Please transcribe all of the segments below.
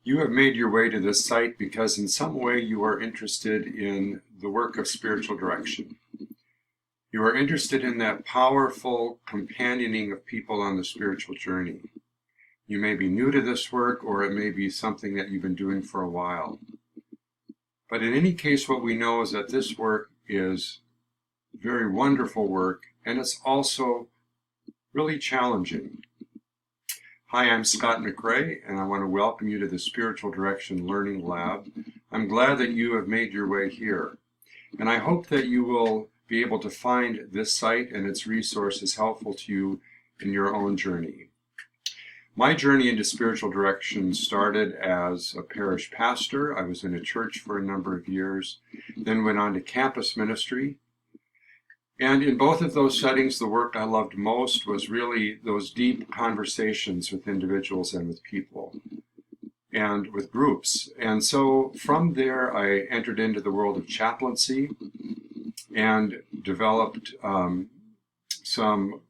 You have made your way to this site because in some way you are interested in the work of spiritual direction. You are interested in that powerful companioning of people on the spiritual journey. You may be new to this work, or it may be something that you've been doing for a while. But in any case, what we know is that this work is very wonderful work, and it's also really challenging. Hi, I'm Scott McRae, and I want to welcome you to the Spiritual Direction Learning Lab. I'm glad that you have made your way here, and I hope that you will be able to find this site and its resources helpful to you in your own journey. My journey into spiritual direction started as a parish pastor. I was in a church for a number of years, then went on to campus ministry. And in both of those settings, the work I loved most was really those deep conversations with individuals and with people and with groups. And so from there, I entered into the world of chaplaincy and developed some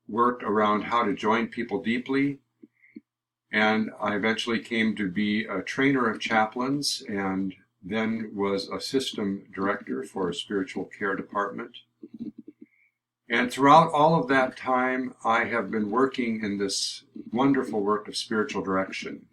work around how to join people deeply. And I eventually came to be a trainer of chaplains and then was a system director for a spiritual care department. And throughout all of that time, I have been working in this wonderful work of spiritual direction.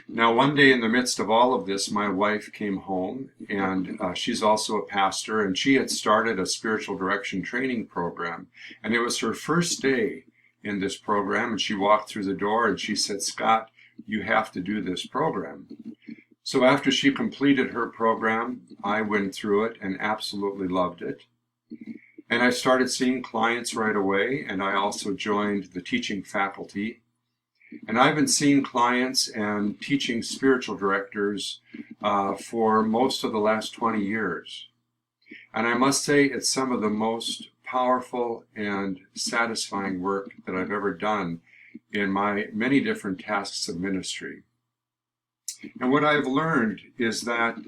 Now, one day in the midst of all of this, my wife came home, and she's also a pastor, and she had started a spiritual direction training program. And it was her first day in this program, and she walked through the door and she said, "Scott, you have to do this program." So after she completed her program, I went through it and absolutely loved it. And I started seeing clients right away, and I also joined the teaching faculty. And I've been seeing clients and teaching spiritual directors for most of the last 20 years. And I must say it's some of the most powerful and satisfying work that I've ever done in my many different tasks of ministry. And what I've learned is that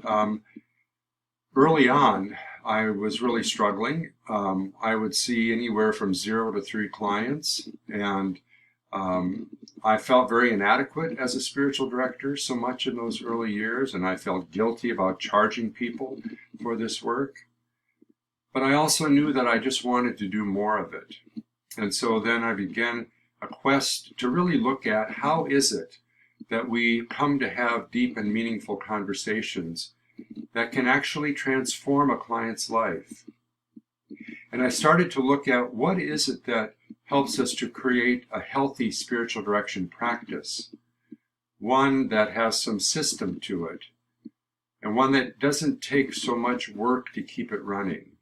early on, I was really struggling. I would see anywhere from 0 to 3 clients, and I felt very inadequate as a spiritual director so much in those early years, and I felt guilty about charging people for this work. But I also knew that I just wanted to do more of it. And so then I began a quest to really look at how is it that we come to have deep and meaningful conversations that can actually transform a client's life. And I started to look at what is it that helps us to create a healthy spiritual direction practice, one that has some system to it, and one that doesn't take so much work to keep it running.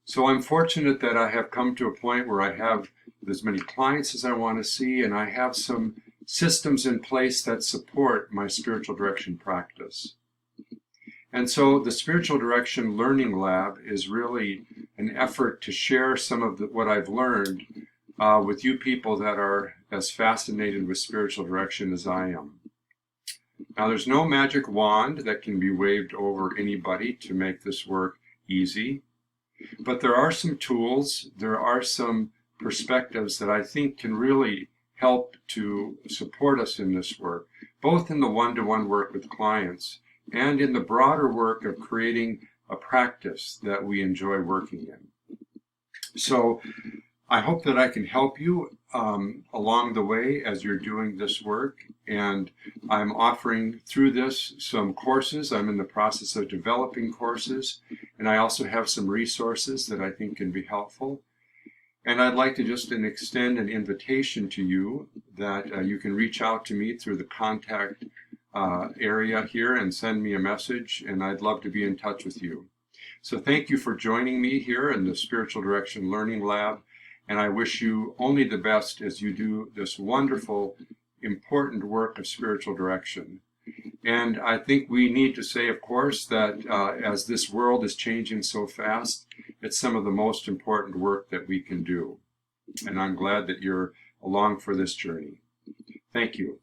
So I'm fortunate that I have come to a point where I have as many clients as I want to see, and I have some systems in place that support my spiritual direction practice. And so the Spiritual Direction Learning Lab is really an effort to share some of what I've learned with you people that are as fascinated with spiritual direction as I am. Now, there's no magic wand that can be waved over anybody to make this work easy, but there are some tools, there are some perspectives that I think can really help to support us in this work, both in the one-to-one work with clients and in the broader work of creating a practice that we enjoy working in. So I hope that I can help you along the way as you're doing this work, and I'm offering through this some courses. I'm in the process of developing courses, and I also have some resources that I think can be helpful. And I'd like to just extend an invitation to you that you can reach out to me through the contact area here and send me a message, and I'd love to be in touch with you. So thank you for joining me here in the Spiritual Direction Learning Lab, and I wish you only the best as you do this wonderful, important work of spiritual direction. And I think we need to say, of course, that as this world is changing so fast, it's some of the most important work that we can do. And I'm glad that you're along for this journey. Thank you.